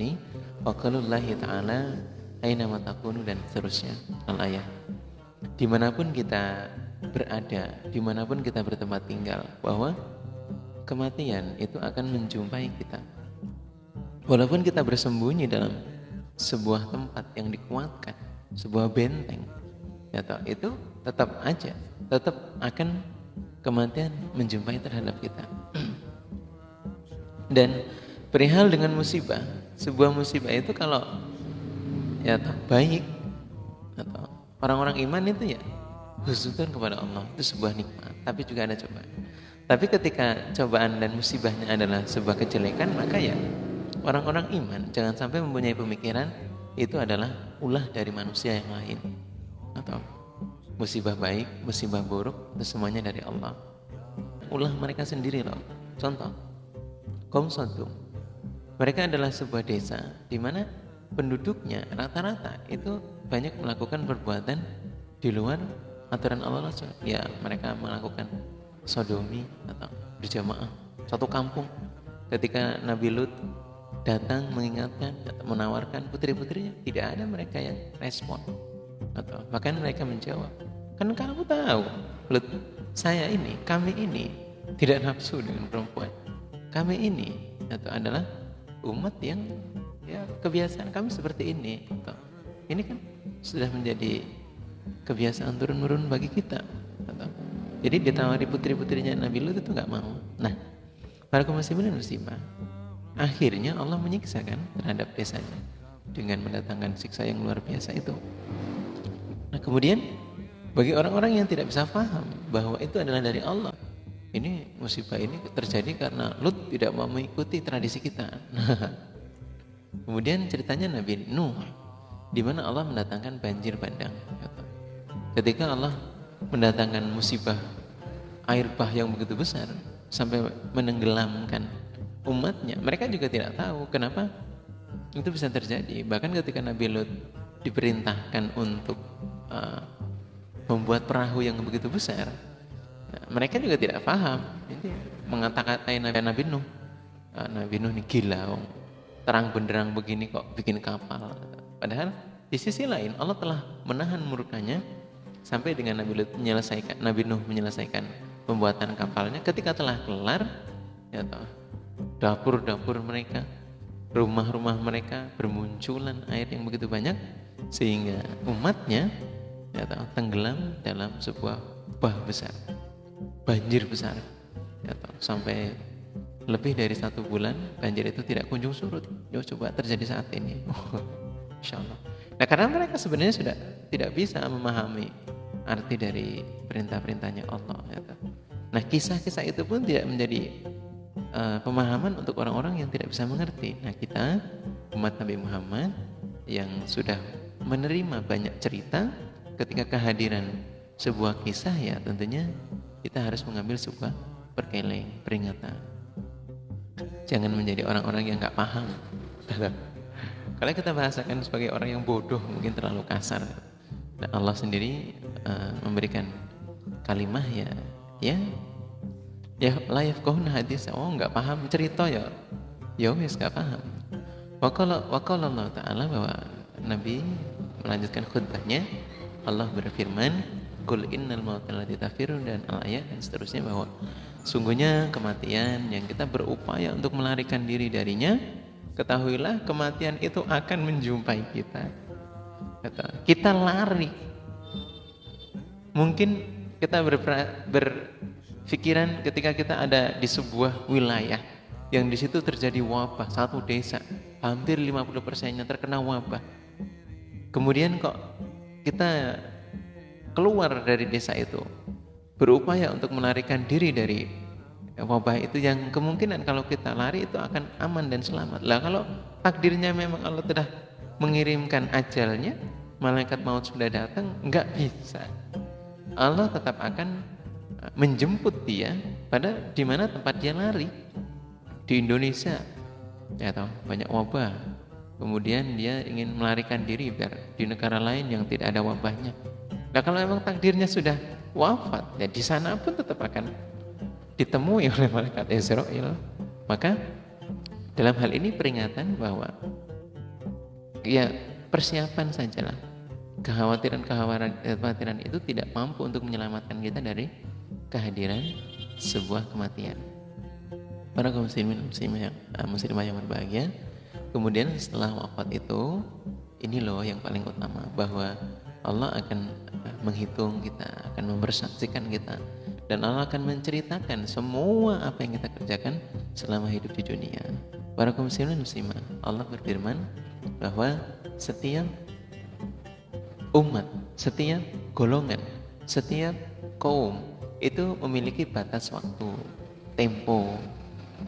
ini. Wa qaulullahi ta'ala aina ma takunu dan seterusnya al-ayat. Dimanapun kita berada, dimanapun kita bertempat tinggal, bahwa kematian itu akan menjumpai kita. Walaupun kita bersembunyi dalam sebuah tempat yang dikuatkan, sebuah benteng, itu tetap akan kematian menjumpai terhadap kita. Dan perihal dengan musibah, sebuah musibah itu kalau baik atau orang-orang iman itu ya husnuzon kepada Allah, itu sebuah nikmat, tapi juga ada cobaan. Tapi ketika cobaan dan musibahnya adalah sebuah kejelekan, maka ya orang-orang iman jangan sampai mempunyai pemikiran itu adalah ulah dari manusia yang lain, atau musibah baik, musibah buruk itu semuanya dari Allah. Ulah mereka sendiri loh. Contoh, kaum Sodom, mereka adalah sebuah desa di mana penduduknya rata-rata itu banyak melakukan perbuatan di luar aturan Allah. Ya, mereka melakukan sodomi atau berjamaah satu kampung. Ketika Nabi Lut datang mengingatkan atau menawarkan putri-putrinya, tidak ada mereka yang respon, atau bahkan mereka menjawab, kan kamu tahu Lut, kami ini tidak nafsu dengan perempuan, kami ini adalah umat yang kebiasaan kami seperti ini, atau ini kan sudah menjadi kebiasaan turun-menurun bagi kita, atau jadi ditawari putri-putrinya Nabi Lut itu nggak mau. Nah, para kaum muslimin dan muslimah, akhirnya Allah menyiksa kan terhadap desanya dengan mendatangkan siksa yang luar biasa itu. Nah, kemudian bagi orang-orang yang tidak bisa paham bahwa itu adalah dari Allah, ini musibah ini terjadi karena Lut tidak mau mengikuti tradisi kita. Nah, kemudian ceritanya Nabi Nuh, di mana Allah mendatangkan banjir bandang. Ketika Allah mendatangkan musibah air bah yang begitu besar sampai menenggelamkan umatnya, mereka juga tidak tahu kenapa itu bisa terjadi. Bahkan ketika Nabi Lut diperintahkan untuk membuat perahu yang begitu besar, mereka juga tidak paham. Jadi mengata-katain Nabi Nuh, Nabi Nuh ini gila, terang benderang begini kok bikin kapal. Padahal di sisi lain Allah telah menahan murkanya sampai dengan Nabi Nuh menyelesaikan pembuatan kapalnya. Ketika telah kelar, dapur-dapur mereka, rumah-rumah mereka bermunculan air yang begitu banyak sehingga umatnya tenggelam dalam sebuah bah besar, banjir besar, sampai lebih dari 1 bulan banjir itu tidak kunjung surut. Coba terjadi saat ini, insyaallah. Nah, karena mereka sebenarnya sudah tidak bisa memahami arti dari perintah-perintahnya Allah. Nah, kisah-kisah itu pun tidak menjadi pemahaman untuk orang-orang yang tidak bisa mengerti. Nah, kita umat Nabi Muhammad yang sudah menerima banyak cerita, ketika kehadiran sebuah kisah ya tentunya kita harus mengambil sebuah perkeleng, peringatan. Jangan menjadi orang-orang yang nggak paham. Kalau kita bahasakan sebagai orang yang bodoh mungkin terlalu kasar. Nah, Allah sendiri memberikan kalimah ya la yafqahuna hadis, nggak paham cerita ya wis nggak paham. Wa qala Allah Ta'ala, bahwa Nabi melanjutkan khutbahnya, Allah berfirman, qul innal mauta alladzi tafirun, dan al-ayat dan seterusnya, bahwa sungguhnya kematian yang kita berupaya untuk melarikan diri darinya, ketahuilah kematian itu akan menjumpai kita. Kita lari. Mungkin kita berpikiran ketika kita ada di sebuah wilayah yang di situ terjadi wabah, satu desa hampir 50%-nya terkena wabah. Kemudian kok kita keluar dari desa itu, berupaya untuk melarikan diri dari wabah itu, yang kemungkinan kalau kita lari itu akan aman dan selamat. Lah, kalau takdirnya memang Allah telah mengirimkan ajalnya, malaikat maut sudah datang, nggak bisa. Allah tetap akan menjemput dia pada di mana tempat dia lari. Di Indonesia banyak wabah, kemudian dia ingin melarikan diri biar di negara lain yang tidak ada wabahnya. Nah, kalau memang takdirnya sudah wafat, ya di sana pun tetap akan ditemui oleh malaikat Israel. Maka Dalam hal ini peringatan bahwa ya persiapan sajalah. Kekhawatiran itu tidak mampu untuk menyelamatkan kita dari kehadiran sebuah kematian. Para kaum muslimah yang berbahagia, kemudian setelah wafat itu, ini loh yang paling utama, bahwa Allah akan menghitung kita, akan mempersaksikan kita, dan Allah akan menceritakan semua apa yang kita kerjakan selama hidup di dunia. Para kaum muslimah, Allah berfirman bahwa setiap umat, setiap golongan, setiap kaum itu memiliki batas waktu, tempo,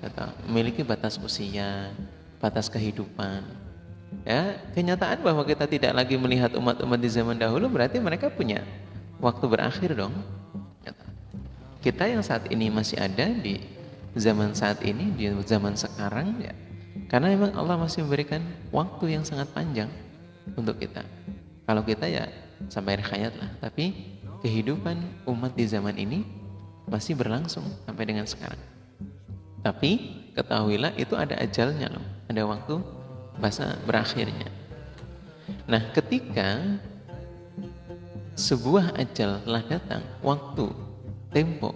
atau memiliki batas usia, batas kehidupan. Ya, kenyataan bahwa kita tidak lagi melihat umat-umat di zaman dahulu berarti mereka punya waktu berakhir dong. Kita yang saat ini masih ada di zaman saat ini, di zaman sekarang ya, karena memang Allah masih memberikan waktu yang sangat panjang untuk kita. Kalau kita ya sampai akhir hayat lah, tapi kehidupan umat di zaman ini masih berlangsung sampai dengan sekarang. Tapi ketahuilah itu ada ajalnya loh, ada waktu masa berakhirnya. Nah, ketika sebuah ajal telah datang, waktu, tempo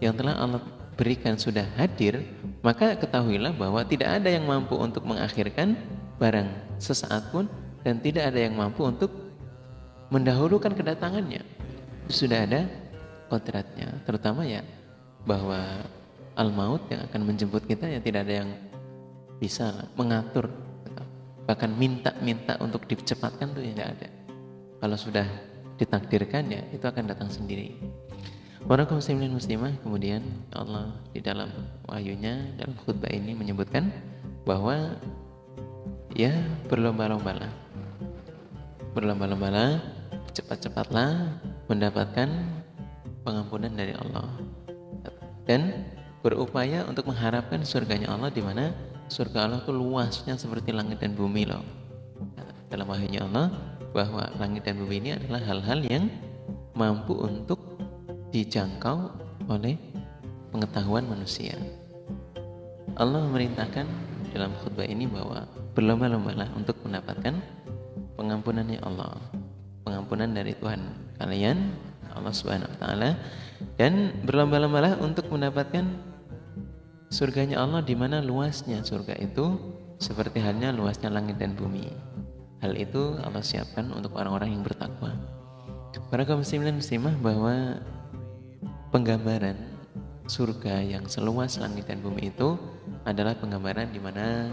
yang telah Allah berikan sudah hadir, maka ketahuilah bahwa tidak ada yang mampu untuk mengakhirkan barang sesaat pun, dan tidak ada yang mampu untuk mendahulukan kedatangannya. Sudah ada kodratnya, terutama ya bahwa al-maut yang akan menjemput kita ya tidak ada yang bisa mengatur, bahkan minta untuk dicepatkan tuh ya tidak ada. Kalau sudah ditakdirkan ya itu akan datang sendiri. Para kaum muslimin muslimah, kemudian Allah di dalam wahyunya dalam khutbah ini menyebutkan bahwa ya berlomba-lombalah, cepat-cepatlah mendapatkan pengampunan dari Allah dan berupaya untuk mengharapkan surganya Allah, di mana surga Allah itu luasnya seperti langit dan bumi loh. Dalam wahyunya Allah bahwa langit dan bumi ini adalah hal-hal yang mampu untuk dijangkau oleh pengetahuan manusia. Allah memerintahkan dalam khutbah ini bahwa berlomba-lombalah untuk mendapatkan pengampunannya Allah, pengampunan dari Tuhan kalian, Allah Subhanahu wa taala, dan berlomba-lombalah untuk mendapatkan surganya Allah, di mana luasnya surga itu seperti halnya luasnya langit dan bumi. Hal itu Allah siapkan untuk orang-orang yang bertakwa. Para kaum muslimin dan muslimah, bahwa penggambaran surga yang seluas langit dan bumi itu adalah penggambaran di mana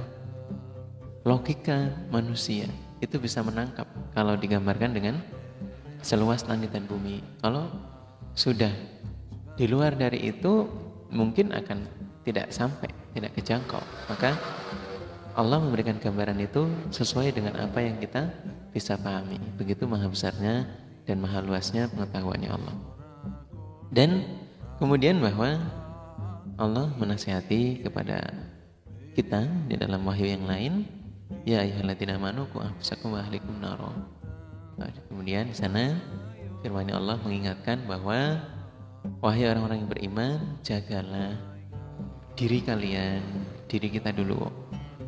logika manusia itu bisa menangkap kalau digambarkan dengan seluas langit dan bumi. Kalau sudah di luar dari itu mungkin akan tidak sampai, tidak kejangkau. Maka Allah memberikan gambaran itu sesuai dengan apa yang kita bisa pahami. Begitu maha besarnya dan maha luasnya pengetahuannya Allah. Dan kemudian bahwa Allah menasihati kepada kita di dalam wahyu yang lain, ya ayyuhalladzina amanu qu anfusakum wa ahlikum naro. Kemudian di sana firman Allah mengingatkan bahwa wahai orang-orang yang beriman, jagalah diri kalian, diri kita dulu,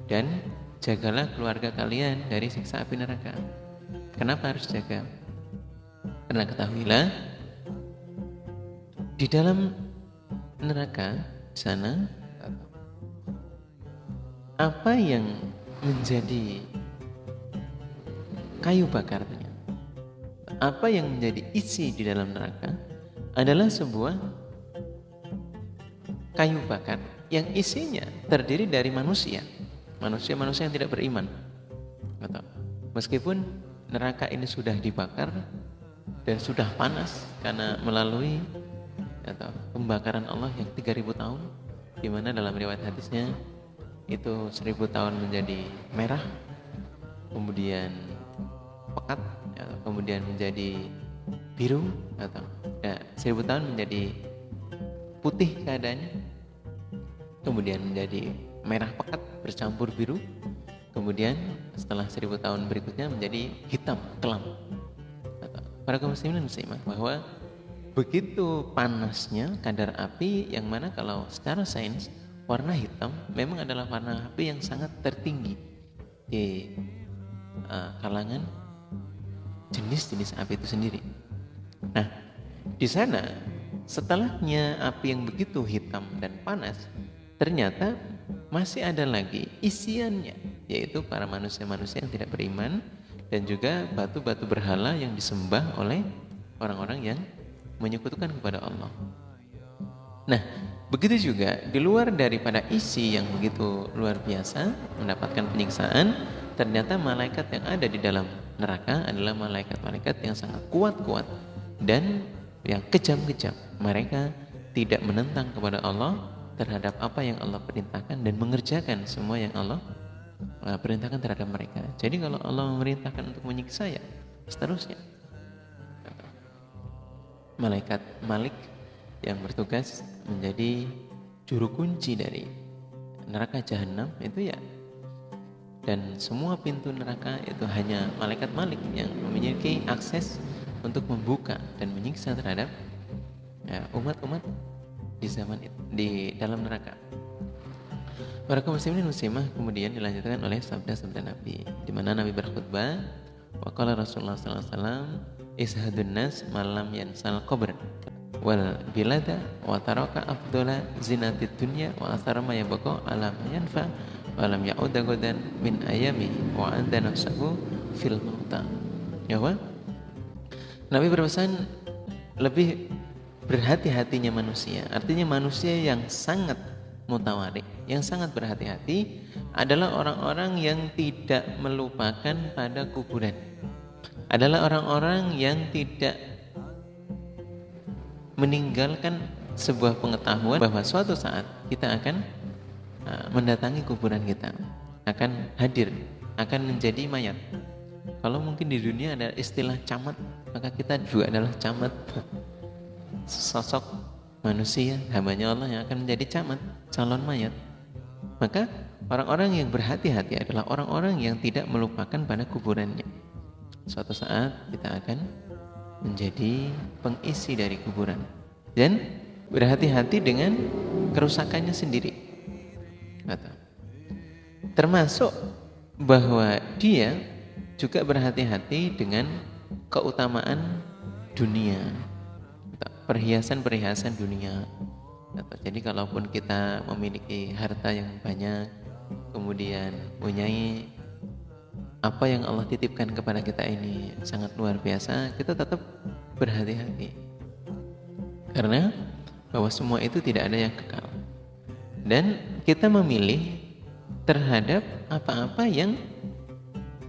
dan jagalah keluarga kalian dari siksa api neraka. Kenapa harus jaga? Karena ketahuilah di dalam neraka sana apa yang menjadi kayu bakarnya, apa yang menjadi isi di dalam neraka adalah sebuah kayu bakar yang isinya terdiri dari manusia yang tidak beriman. Meskipun neraka ini sudah dibakar dan sudah panas karena melalui pembakaran Allah yang 3000 tahun, di mana dalam riwayat hadisnya itu 1000 tahun menjadi merah, kemudian pekat, kemudian menjadi biru, 1000 tahun menjadi putih keadaannya, kemudian menjadi merah pekat bercampur biru, kemudian setelah 1000 tahun berikutnya menjadi hitam kelam. Para kaum muslimin dan muslimah, bahwa begitu panasnya kadar api yang mana kalau secara sains warna hitam memang adalah warna api yang sangat tertinggi di kalangan jenis-jenis api itu sendiri. Nah, di sana setelahnya api yang begitu hitam dan panas, ternyata masih ada lagi isiannya, yaitu para manusia-manusia yang tidak beriman dan juga batu-batu berhala yang disembah oleh orang-orang yang menyekutukan kepada Allah. Nah, begitu juga di luar daripada isi yang begitu luar biasa mendapatkan penyiksaan, ternyata malaikat yang ada di dalam neraka adalah malaikat-malaikat yang sangat kuat-kuat dan yang kejam-kejam. Mereka tidak menentang kepada Allah terhadap apa yang Allah perintahkan dan mengerjakan semua yang Allah perintahkan terhadap mereka. Jadi kalau Allah memerintahkan untuk menyiksa, ya seterusnya. Malaikat Malik yang bertugas menjadi juru kunci dari neraka jahanam itu, ya, dan semua pintu neraka itu hanya malaikat Malik yang memiliki akses untuk membuka dan menyiksa terhadap umat-umat di zaman itu, di dalam neraka. Para kaum muslimin muslimah, kemudian dilanjutkan oleh sabda-sabda Nabi, di mana Nabi berkhutbah, wa qala Rasulullah sallallahu alaihi wasallam, ishadun nas malam yansal qabr wal bilada wa taraka afdala zinatid dunya wa athara ma yabqa ala ma yanfa wa lam ya'uda godan min ayami wa anda nafsahu fil mauta. Ya, Nabi berpesan, lebih berhati-hatinya manusia, artinya manusia yang sangat mutawarik, yang sangat berhati-hati adalah orang-orang yang tidak melupakan pada kuburan, adalah orang-orang yang tidak meninggalkan sebuah pengetahuan bahwa suatu saat kita akan mendatangi kuburan kita, akan hadir, akan menjadi mayat. Kalau mungkin di dunia ada istilah camat, maka kita juga adalah camat, sosok manusia hambanya Allah yang akan menjadi camat, calon mayat. Maka orang-orang yang berhati-hati adalah orang-orang yang tidak melupakan pada kuburannya. Suatu saat kita akan menjadi pengisi dari kuburan dan berhati-hati dengan kerusakannya sendiri. Termasuk bahwa dia juga berhati-hati dengan keutamaan dunia, perhiasan-perhiasan dunia. Jadi kalaupun kita memiliki harta yang banyak, kemudian punyai apa yang Allah titipkan kepada kita ini sangat luar biasa, kita tetap berhati-hati, karena bahwa semua itu tidak ada yang kekal, dan kita memilih terhadap apa-apa yang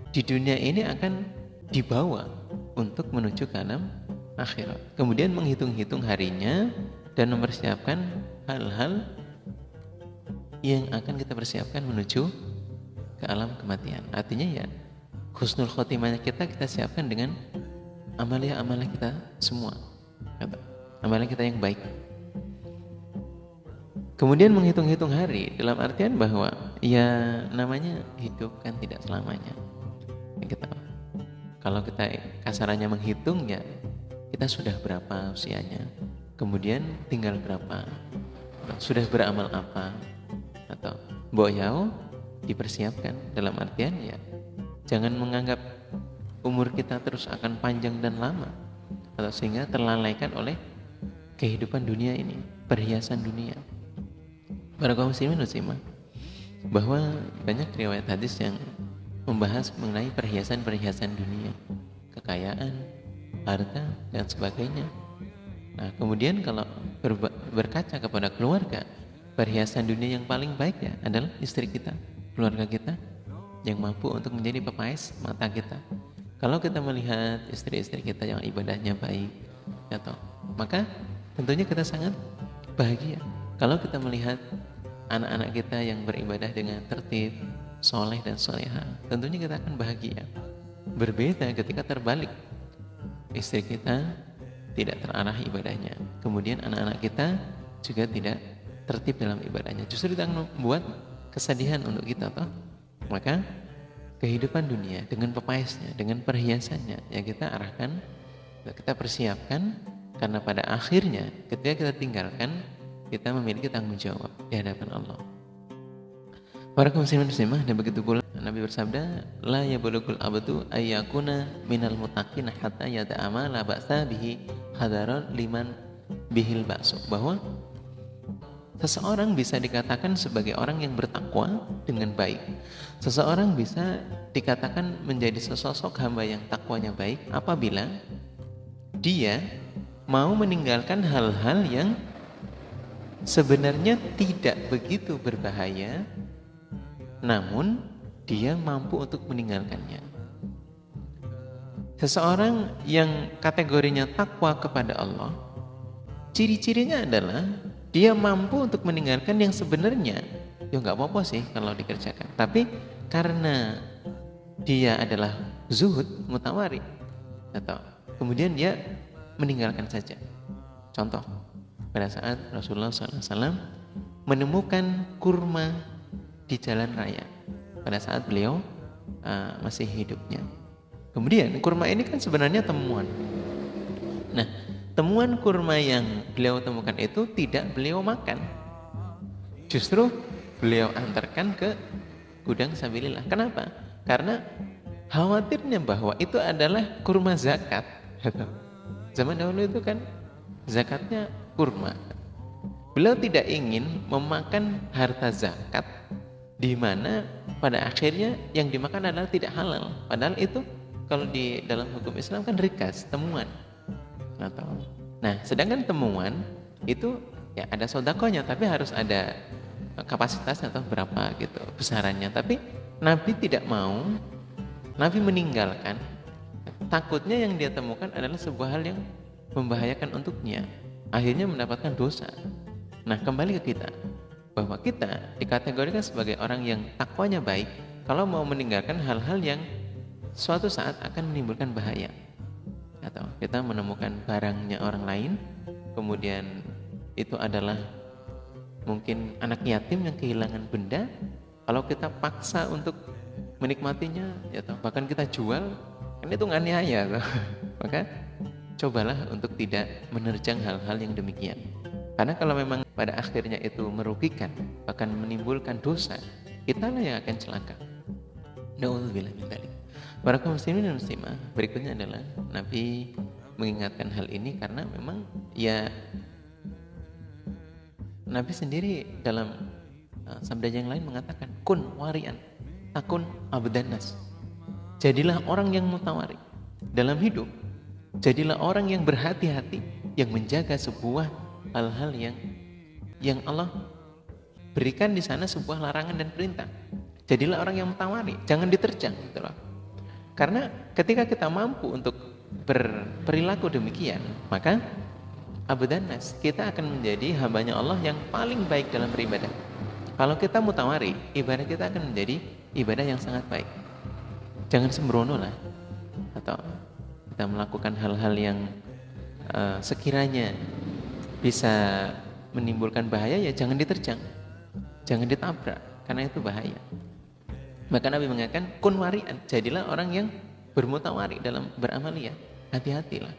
di dunia ini akan dibawa untuk menuju ke alam akhirat. Kemudian menghitung-hitung harinya dan mempersiapkan hal-hal yang akan kita persiapkan menuju ke alam kematian. Artinya, ya, husnul khotimahnya kita siapkan dengan amalia-amalia kita semua, amalia kita yang baik. Kemudian menghitung-hitung hari dalam artian bahwa ya namanya hidup kan tidak selamanya. Kalau kita kasarannya menghitung, ya kita sudah berapa usianya, kemudian tinggal berapa, sudah beramal apa, atau boyau dipersiapkan. Dalam artian, ya jangan menganggap umur kita terus akan panjang dan lama, atau sehingga terlalaikan oleh kehidupan dunia ini, perhiasan dunia. Para kaum muslimin muslimah, bahwa banyak riwayat hadis yang membahas mengenai perhiasan-perhiasan dunia, kekayaan, harta, dan sebagainya. Nah, kemudian kalau berkaca kepada keluarga, perhiasan dunia yang paling baik, ya adalah istri kita, keluarga kita yang mampu untuk menjadi pepais mata kita. Kalau kita melihat istri-istri kita yang ibadahnya baik, maka tentunya kita sangat bahagia. Kalau kita melihat anak-anak kita yang beribadah dengan tertib, soleh dan soleha, tentunya kita akan bahagia. Berbeda ketika terbalik, istri kita tidak terarah ibadahnya, kemudian anak-anak kita juga tidak tertib dalam ibadahnya, justru itu akan membuat kesedihan untuk kita, toh. Maka kehidupan dunia dengan pepaisnya, dengan perhiasannya, yang kita arahkan, kita persiapkan, karena pada akhirnya ketika kita tinggalkan kita memiliki tanggung jawab di hadapan Allah. Para kaum muslimin muslimah, dan begitu pula Nabi bersabda, la yablugul abdu ayyakuna minal muttaqin hatta yada'ama la ba'sa bihi hadaran liman bihil ba'su, bahwa seseorang bisa dikatakan sebagai orang yang bertakwa dengan baik. Seseorang bisa dikatakan menjadi sesosok hamba yang takwanya baik apabila dia mau meninggalkan hal-hal yang sebenarnya tidak begitu berbahaya, namun dia mampu untuk meninggalkannya. Seseorang yang kategorinya takwa kepada Allah, ciri-cirinya adalah dia mampu untuk meninggalkan yang sebenarnya ya nggak apa-apa sih kalau dikerjakan, tapi karena dia adalah zuhud, mutawari, atau kemudian dia meninggalkan saja. Contoh, pada saat Rasulullah SAW menemukan kurma di jalan raya pada saat beliau masih hidupnya. Kemudian kurma ini kan sebenarnya temuan. Nah, temuan kurma yang beliau temukan itu tidak beliau makan, justru beliau antarkan ke gudang sabilillah. Kenapa? Karena khawatirnya bahwa itu adalah kurma zakat. Zaman dahulu itu kan zakatnya kurma. Beliau tidak ingin memakan harta zakat di mana pada akhirnya yang dimakan adalah tidak halal. Padahal itu kalau di dalam hukum Islam kan rikas, temuan. Nah, sedangkan temuan itu ya ada sodakonya, tapi harus ada kapasitasnya atau berapa gitu besarannya. Tapi Nabi tidak mau, Nabi meninggalkan. Takutnya yang dia temukan adalah sebuah hal yang membahayakan untuknya, akhirnya mendapatkan dosa. Nah, kembali ke kita, bahwa kita dikategorikan sebagai orang yang takwanya baik kalau mau meninggalkan hal-hal yang suatu saat akan menimbulkan bahaya. Atau kita menemukan barangnya orang lain, kemudian itu adalah mungkin anak yatim yang kehilangan benda, kalau kita paksa untuk menikmatinya, ya toh, bahkan kita jual, kan itu nganiaya toh. Maka cobalah untuk tidak menerjang hal-hal yang demikian. Karena kalau memang pada akhirnya itu merugikan, bahkan menimbulkan dosa, kitalah yang akan celaka. Na'udzubillah min dzalik. Para kaum muslimin dan muslimah, berikutnya adalah Nabi mengingatkan hal ini karena memang ya Nabi sendiri dalam sabda yang lain mengatakan, kun warian, takun abdanas. Jadilah orang yang mutawari dalam hidup. Jadilah orang yang berhati-hati, yang menjaga sebuah hal-hal yang Allah berikan di sana sebuah larangan dan perintah. Jadilah orang yang mutawari, jangan diterjang gitu loh. Karena ketika kita mampu untuk berperilaku demikian, maka abdanas, kita akan menjadi hambanya Allah yang paling baik dalam beribadah. Kalau kita mutawari, ibadah kita akan menjadi ibadah yang sangat baik. Jangan sembrono lah, atau kita melakukan hal-hal yang sekiranya bisa menimbulkan bahaya, ya jangan diterjang, jangan ditabrak, karena itu bahaya. Maka Nabi mengatakan, kun warian, jadilah orang yang bermutawari dalam beramaliyah, hati-hatilah.